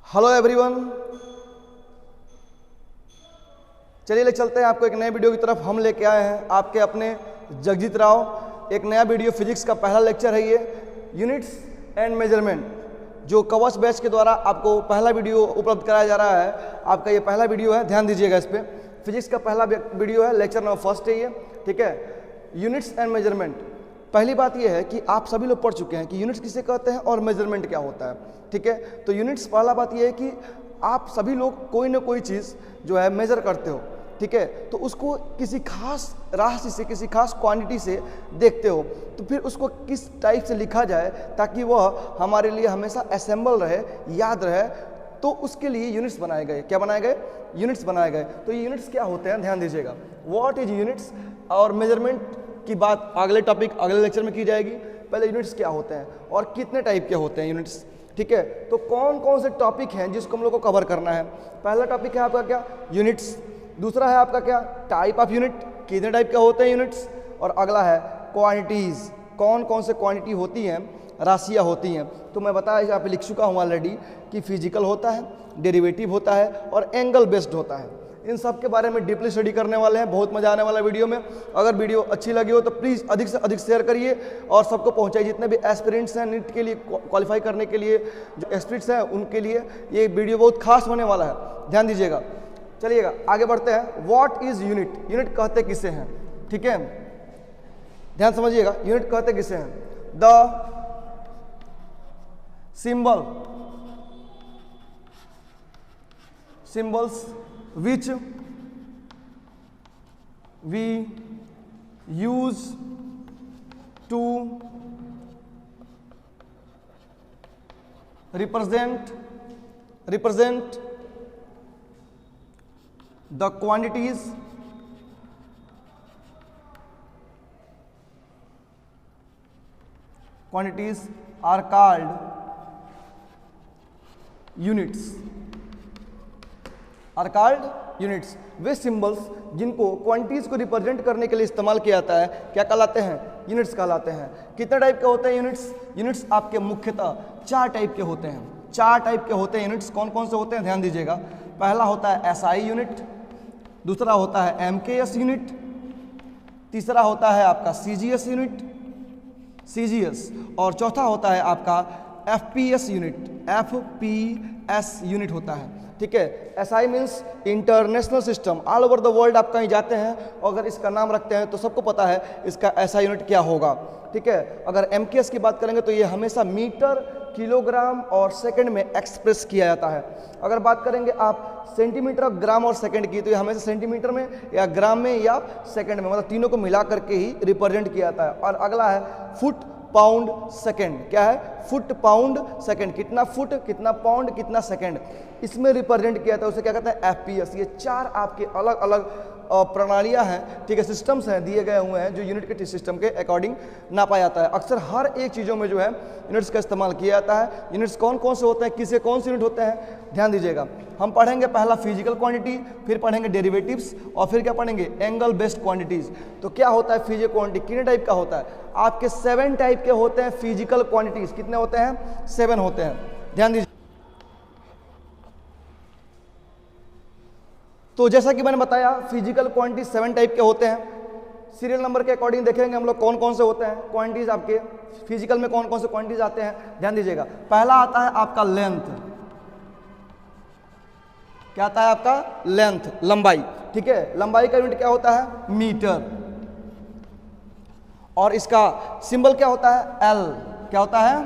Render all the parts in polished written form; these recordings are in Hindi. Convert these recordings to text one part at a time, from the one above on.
हेलो एवरीवन, चलिए ले चलते हैं आपको एक नए वीडियो की तरफ। हम लेके आए हैं आपके अपने जगजीत राव। एक नया वीडियो, फिजिक्स का पहला लेक्चर है ये, यूनिट्स एंड मेजरमेंट, जो कवच बैच के द्वारा आपको पहला वीडियो उपलब्ध कराया जा रहा है। आपका ये पहला वीडियो है, ध्यान दीजिएगा इस पर। फिजिक्स का पहला वीडियो है, लेक्चर नंबर फर्स्ट है ये, ठीक है। Units and measurement. पहली बात यह है कि आप सभी लोग पढ़ चुके हैं कि यूनिट्स किसे कहते हैं और मेजरमेंट क्या होता है, ठीक है। तो यूनिट्स, पहला बात यह है कि आप सभी लोग कोई ना कोई चीज़ जो है मेजर करते हो, ठीक है। तो उसको किसी खास राशि से, किसी खास क्वांटिटी से देखते हो, तो फिर उसको किस टाइप से लिखा जाए ताकि वह हमारे लिए हमेशा असेंबल रहे, याद रहे, तो उसके लिए यूनिट्स बनाए गए। क्या बनाए गए? यूनिट्स बनाए गए। तो ये यूनिट्स क्या होते हैं, ध्यान दीजिएगा। व्हाट इज यूनिट्स और मेजरमेंट की बात अगले टॉपिक, अगले लेक्चर में की जाएगी। पहले यूनिट्स क्या होते हैं और कितने टाइप के होते हैं यूनिट्स, ठीक है। तो कौन कौन से टॉपिक हैं जिसको हम लोग को कवर करना है। पहला टॉपिक है आपका क्या, यूनिट्स। दूसरा है आपका क्या, टाइप ऑफ यूनिट, कितने टाइप के होते हैं यूनिट्स। और अगला है क्वांटिटीज़, कौन कौन से क्वांटिटी होती हैं, राशियाँ होती हैं। तो मैं बताया, यहाँ पे लिख चुका हूँ ऑलरेडी कि फिजिकल होता है, डेरिवेटिव होता है और एंगल बेस्ड होता है। इन सब के बारे में डीपली स्टडी करने वाले हैं। बहुत मजा आने वाला वीडियो में। अगर वीडियो अच्छी लगी हो तो प्लीज़ अधिक से अधिक शेयर करिए और सबको पहुंचाइए। जितने भी एस्पिरेंट्स हैं नीट के लिए क्वालिफाई करने के लिए, जो एस्पिरेंट्स हैं उनके लिए ये वीडियो बहुत खास होने वाला है, ध्यान दीजिएगा। चलिएगा आगे बढ़ते हैं। व्हाट इज यूनिट, यूनिट कहते किसे हैं, ठीक है, ध्यान समझिएगा। यूनिट कहते किसे हैं? The symbols which we use to represent the quantities are called units, are called units. वे सिंबल्स जिनको क्वांटिटीज को रिप्रेजेंट करने के लिए इस्तेमाल किया जाता है क्या कहलाते हैं? यूनिट्स कहलाते हैं। कितने टाइप के होते हैं यूनिट्स? यूनिट्स आपके मुख्यतः 4 टाइप के होते हैं। 4 टाइप के होते हैं यूनिट्स। कौन कौन से होते हैं, ध्यान दीजिएगा। पहला होता है एसआई यूनिट, दूसरा होता है एमकेएस यूनिट, तीसरा होता है आपका सीजीएस यूनिट, सीजीएस, और चौथा होता है आपका एफपीएस यूनिट, एफपीएस यूनिट होता है, ठीक है। SI means international system, all over the world आप कहीं जाते हैं अगर इसका नाम रखते हैं तो सबको पता है इसका एसआई यूनिट क्या होगा, ठीक है। अगर एमकेएस की बात करेंगे तो ये हमेशा मीटर, किलोग्राम और सेकंड में एक्सप्रेस किया जाता है। अगर बात करेंगे आप सेंटीमीटर, ग्राम और सेकंड की, तो ये हमेशा सेंटीमीटर में या ग्राम में या सेकंड में, मतलब तीनों को मिला करके ही रिप्रेजेंट किया जाता है। और अगला है फुट, पाउंड, सेकंड। क्या है? Foot, pound, second. कितना फुट, कितना पाउंड, कितना सेकंड, इसमें रिप्रेजेंट किया था, उसे क्या कहते हैं? एफपीएस। ये 4 आपके अलग अलग प्रणालियां हैं, ठीक है, सिस्टम्स हैं, दिए गए हुए हैं जो यूनिट के सिस्टम के अकॉर्डिंग नापा जाता है। अक्सर हर एक चीज़ों में जो है यूनिट्स का इस्तेमाल किया जाता है। यूनिट्स कौन कौन से होते हैं, किसे कौन से यूनिट होते हैं, ध्यान दीजिएगा। हम पढ़ेंगे पहला फिजिकल क्वांटिटी, फिर पढ़ेंगे डेरिवेटिव्स और फिर क्या पढ़ेंगे? Angle based quantities. तो क्या होता है फिजिकल क्वांटिटी, कितने टाइप का होता है? आपके 7 टाइप के होते हैं फिजिकल क्वांटिटीज। कितने होते हैं? 7 होते हैं, ध्यान दीजिए। तो जैसा कि मैंने बताया फिजिकल क्वांटिटी 7 टाइप के होते हैं। सीरियल नंबर के अकॉर्डिंग देखेंगे हम लोग कौन कौन से होते हैं क्वांटिटीज। आपके फिजिकल में कौन कौन से क्वांटिटीज आते हैं, ध्यान दीजिएगा। पहला आता है आपका लेंथ। क्या आता है आपका? लेंथ, लंबाई, ठीक है। लंबाई का यूनिट क्या होता है? मीटर। और इसका सिंबल क्या होता है? एल। क्या होता है?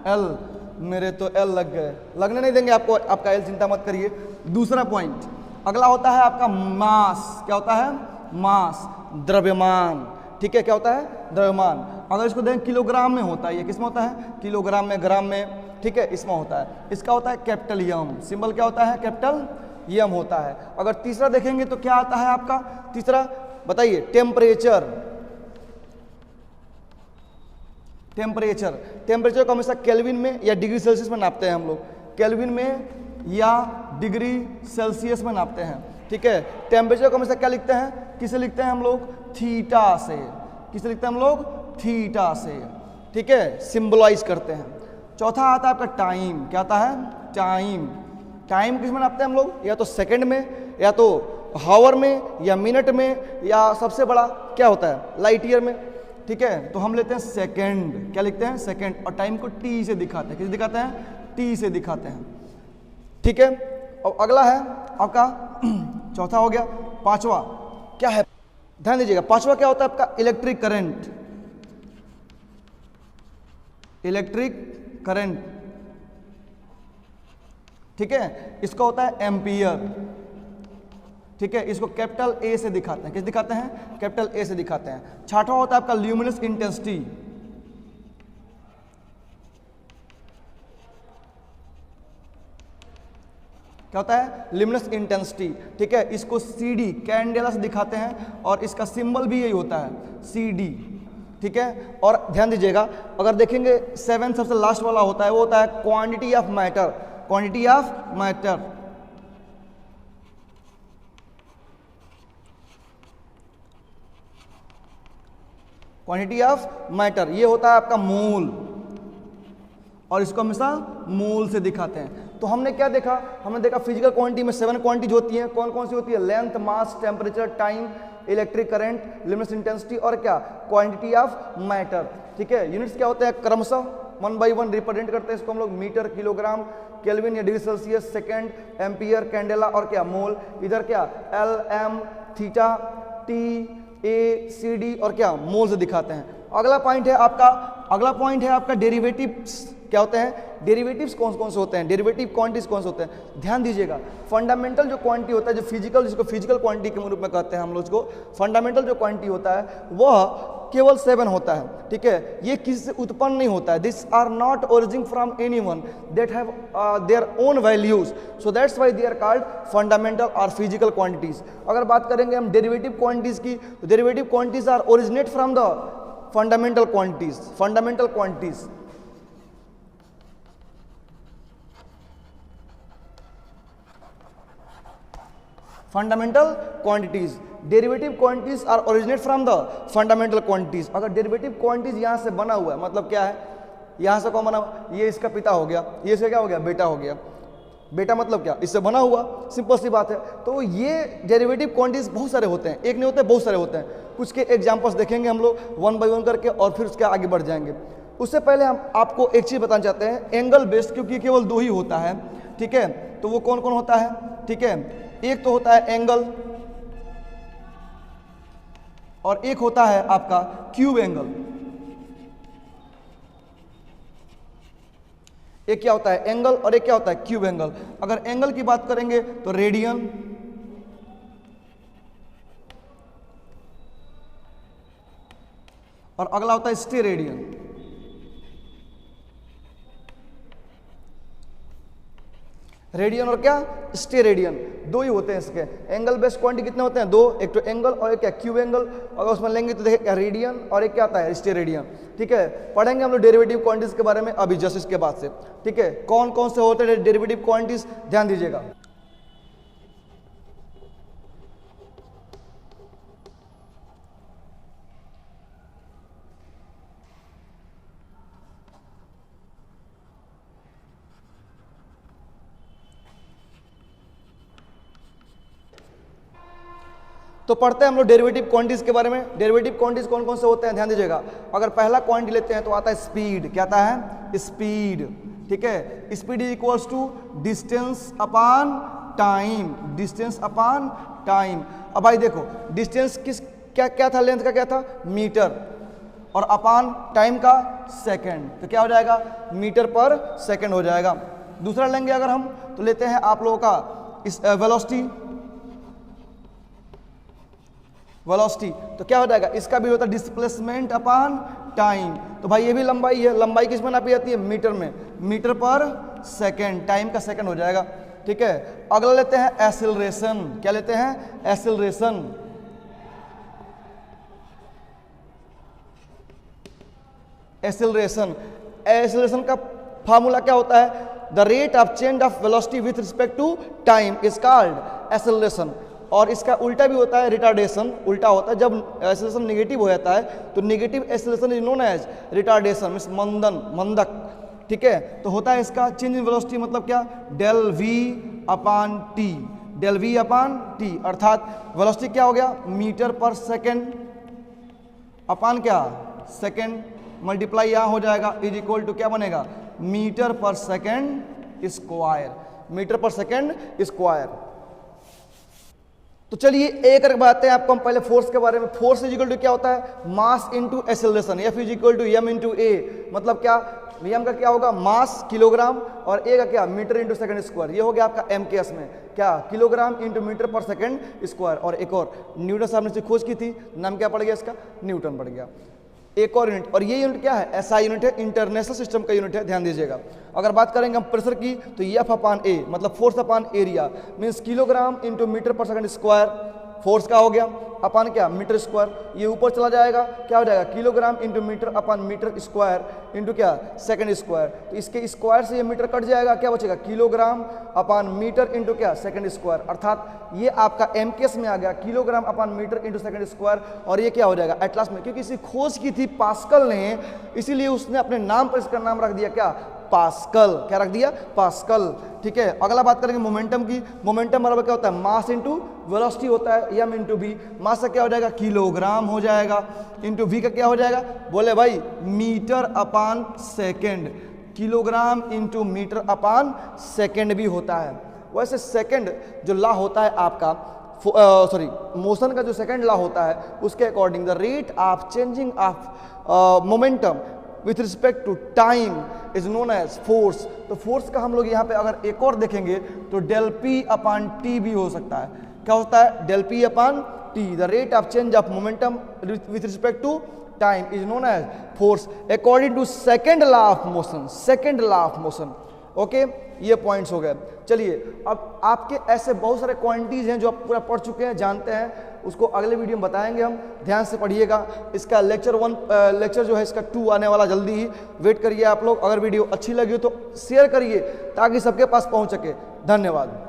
एल। मेरे तो एल लग गए, लगने नहीं देंगे आपको, आपका एल, चिंता मत करिए। दूसरा पॉइंट अगला होता है आपका मास। क्या होता है? मास, द्रव्यमान, ठीक है। क्या होता है? द्रव्यमान। अगर इसको देखें किलोग्राम में होता है, ये किसमें होता है? किलोग्राम में, ग्राम में, ठीक है, इसमें होता है। इसका होता है कैपिटल यम। सिंबल क्या होता है? कैपिटल यम होता है। अगर तीसरा देखेंगे तो क्या आता है आपका? तीसरा बताइए, टेम्परेचर। टेम्परेचर, टेम्परेचर को हमेशा केल्विन में या डिग्री सेल्सियस में नापते हैं हम लोग। केल्विन में या डिग्री सेल्सियस में नापते हैं, ठीक है। टेम्परेचर को हमेशा क्या लिखते हैं? किसे लिखते हैं हम लोग? थीटा से। किसे लिखते हैं हम लोग? थीटा से, ठीक है, सिंबलाइज करते हैं। चौथा आता है आपका टाइम। क्या आता है? टाइम। टाइम किस में नापते हैं हम लोग, या तो सेकंड में, या तो हावर में, या मिनट में, या सबसे बड़ा क्या होता है लाइट ईयर में। ठीक है, तो हम लेते हैं सेकंड, क्या लिखते हैं सेकंड, और टाइम को टी से दिखाते हैं, किस दिखाते हैं, टी से दिखाते हैं। ठीक है, और अगला है आपका चौथा हो गया। पांचवा क्या है, ध्यान दीजिएगा, पांचवा क्या होता है आपका इलेक्ट्रिक करंट। इलेक्ट्रिक करंट, ठीक है, इसका होता है एम्पियर। ठीक है, इसको कैपिटल ए से दिखाते हैं, किस दिखाते हैं, कैपिटल ए से दिखाते हैं। छठवां होता है आपका ल्यूमिनस इंटेंसिटी। क्या होता है, ल्यूमिनस इंटेंसिटी। ठीक है, इसको CD कैंडेला से दिखाते हैं, और इसका सिंबल भी यही होता है CD। ठीक है, और ध्यान दीजिएगा, अगर देखेंगे 7 सबसे लास्ट वाला होता है, वो होता है quantity of matter. Quantity of matter, quantity of matter, ये होता है आपका मोल, और इसको हमेशा मोल से दिखाते हैं। तो हमने क्या देखा, हमने देखा फिजिकल क्वांटिटी में 7 क्वांटिटीज होती हैं। कौन कौन सी होती है, length, mass, temperature, time, electric current, luminous intensity, और क्या क्वांटिटी ऑफ मैटर। ठीक है, यूनिट्स क्या होते हैं, क्रमशः 1 by 1 रिप्रेजेंट करते हैं इसको हम लोग, मीटर, किलोग्राम, केल्विन या degree Celsius, second, ampere, candela, और क्या मोल। इधर क्या L, M, theta, T, A, C, D, और क्या मोल से दिखाते हैं। अगला पॉइंट है आपका डेरिवेटिव्स। क्या होते हैं डेरिवेटिव्स, कौन कौन से होते हैं, डेरिवेटिव क्वांटिटीज कौन से होते हैं। ध्यान दीजिएगा, फंडामेंटल जो क्वांटिटी होता है, जो फिजिकल, जिसको फिजिकल क्वांटिटी के रूप में कहते हैं हम लोग, इसको फंडामेंटल जो क्वांटिटी होता है वह केवल 7 होता है। ठीक है, ये किसी से उत्पन्न नहीं होता है। This are not origin from anyone, that have their own values, so that's why they are called fundamental और फिजिकल क्वांटिटीज। अगर बात करेंगे हम डेरिवेटिव क्वांटिटीज की, तो derivative quantities are originate from the fundamental quantities. Fundamental quantities, fundamental quantities, derivative quantities are originate from the fundamental quantities. अगर डेरिवेटिव क्वांटिटीज यहां से बना हुआ है, मतलब क्या है, यहां से कौन बना हुआ, ये इसका पिता हो गया, ये इसका क्या हो गया, बेटा हो गया। बेटा मतलब क्या, इससे बना हुआ, सिंपल सी बात है। तो ये डेरिवेटिव क्वांटिटीज बहुत सारे होते हैं, एक नहीं होते, बहुत सारे होते हैं। कुछ के एग्जांपल्स देखेंगे हम लोग 1 by 1 करके, और फिर उसके आगे बढ़ जाएंगे। उससे पहले हम आपको एक चीज बताना चाहते हैं, एंगल बेस्ड, क्योंकि केवल 2 ही होता है। ठीक है, तो वो कौन कौन होता है, ठीक है, एक तो होता है एंगल, और एक होता है आपका क्यूब एंगल। एक क्या होता है एंगल, और एक क्या होता है क्यूब एंगल। अगर एंगल की बात करेंगे तो रेडियन, और अगला होता है स्टेरेडियन। रेडियन और क्या स्टेरेडियन, 2 ही होते हैं इसके। एंगल बेस्ड क्वांटिटी कितने होते हैं, 2, एक तो एंगल और एक क्या क्यूब एंगल। अगर उसमें लेंगे तो देखिए क्या रेडियन, और एक क्या आता है स्टेरेडियन। ठीक है, पढ़ेंगे हम लोग डेरिवेटिव क्वांटिटीज के बारे में अभी जस्ट इसके बाद से। ठीक है, कौन कौन से होते हैं डेरिवेटिव क्वांटिटीज, ध्यान दीजिएगा। तो पढ़ते हैं हम लोग डेरिवेटिव क्वांटिटीज के बारे में। डेरिवेटिव क्वांटिटीज कौन कौन से होते हैं, ध्यान दीजिएगा। अगर पहला क्वांटिटी लेते हैं तो आता है स्पीड। क्या आता है, स्पीड। ठीक है, speed is equals to distance upon time, distance upon time. अब भाई देखो, डिस्टेंस किस क्या क्या था, लेंथ का क्या था, मीटर, और अपॉन टाइम का सेकंड, तो क्या हो जाएगा, मीटर पर सेकंड हो जाएगा। दूसरा लेंगे अगर हम, तो लेते हैं आप लोगों का इस वेलोसिटी, वेलोसिटी, तो क्या हो जाएगा, इसका भी होता है डिस्प्लेसमेंट अपॉन टाइम। तो भाई ये भी लंबाई है, लंबाई किस में नापी जाती है, मीटर में, मीटर पर सेकंड, टाइम का सेकंड हो जाएगा। ठीक है, अगला लेते हैं एक्सेलरेशन। क्या लेते हैं, एक्सेलरेशन। एक्सेलरेशन, एक्सेलरेशन का फार्मूला क्या होता है, the rate of change of velocity with respect to time is called acceleration. और इसका उल्टा भी होता है, रिटार्डेशन। उल्टा होता है, जब एक्सेलरेशन नेगेटिव हो जाता है तो negative acceleration is known as retardation, means मंदन, मंदक। ठीक है, तो होता है इसका चेंज इन वेलोसिटी, मतलब क्या, del v upon t, del v upon t, अर्थात वेलोसिटी क्या हो गया, मीटर पर सेकेंड अपान क्या, सेकेंड, मल्टीप्लाई यहाँ हो जाएगा, इज इक्वल टू क्या बनेगा, मीटर पर सेकेंड स्क्वायर, मीटर पर सेकेंड स्क्वायर। तो चलिए एक एक बात है आपको, हम पहले फोर्स के बारे में। फोर्स इज इक्वल टू क्या होता है, mass into acceleration, F is equal to M into A, मतलब क्या, एम का क्या होगा, मास किलोग्राम, और ए का क्या, मीटर इंटू सेकंड स्क्वायर। ये हो गया आपका एम के एस में क्या, kilogram into metre per second square. और एक और न्यूटन साहब ने से खोज की थी, नाम क्या पड़ गया इसका, न्यूटन पड़ गया। एक और यूनिट, और ये यूनिट क्या है, एसआई यूनिट है, इंटरनेशनल सिस्टम का यूनिट है, ध्यान दीजिएगा। अगर बात करेंगे हम प्रेशर की तो एफ अपान ए, मतलब force upon area, means kilogram into metre per second square, force का हो गया, अपान क्या, मीटर स्क्वायर, ये ऊपर चला जाएगा, क्या हो जाएगा, किलोग्राम इंटू मीटर अपान मीटर स्क्वायर इंटू क्या, सेकंड स्क्वायर। तो इसके स्क्वायर से ये मीटर कट जाएगा, क्या बचेगा, किलोग्राम अपान मीटर इंटू क्या, सेकंड स्क्वायर, अर्थात ये आपका एमकेएस में आ गया, किलोग्राम अपान मीटर इंटू सेकंड स्क्वायर। और ये क्या हो जाएगा एटलास में, क्योंकि इसी खोज की थी पास्कल ने, इसीलिए उसने अपने नाम पर इसका नाम रख दिया क्या, पास्कल। क्या रख दिया, पास्कल। ठीक है, अगला बात करेंगे मोमेंटम की। मोमेंटम बराबर क्या होता है, मास इंटू वेलोसिटी होता है, एम इंटू वी। मास का क्या हो जाएगा, किलोग्राम हो जाएगा, इंटू वी का क्या हो जाएगा, बोले भाई मीटर अपान सेकेंड, किलोग्राम इंटू मीटर अपान सेकेंड भी होता है। वैसे सेकेंड जो लॉ होता है आपका, सॉरी मोशन का जो सेकेंड लॉ होता है, उसके according the rate of changing of momentum with respect to time is known as force. तो फोर्स का हम लोग यहाँ पे अगर एक और देखेंगे तो डेल पी अपान टी भी हो सकता है। क्या होता है, del P upon T, the rate of change of momentum with respect to time is known as force according to second law of motion, second law of motion. Okay, ये पॉइंट्स हो गए। चलिए अब आपके ऐसे बहुत सारे क्वांटिटीज हैं जो आप पूरा पढ़ चुके हैं, जानते हैं, उसको अगले वीडियो में बताएंगे हम, ध्यान से पढ़िएगा। इसका लेक्चर 1 लेक्चर जो है इसका 2 आने वाला, जल्दी ही वेट करिए आप लोग। अगर वीडियो अच्छी लगी हो तो शेयर करिए ताकि सबके पास पहुंच सके। धन्यवाद।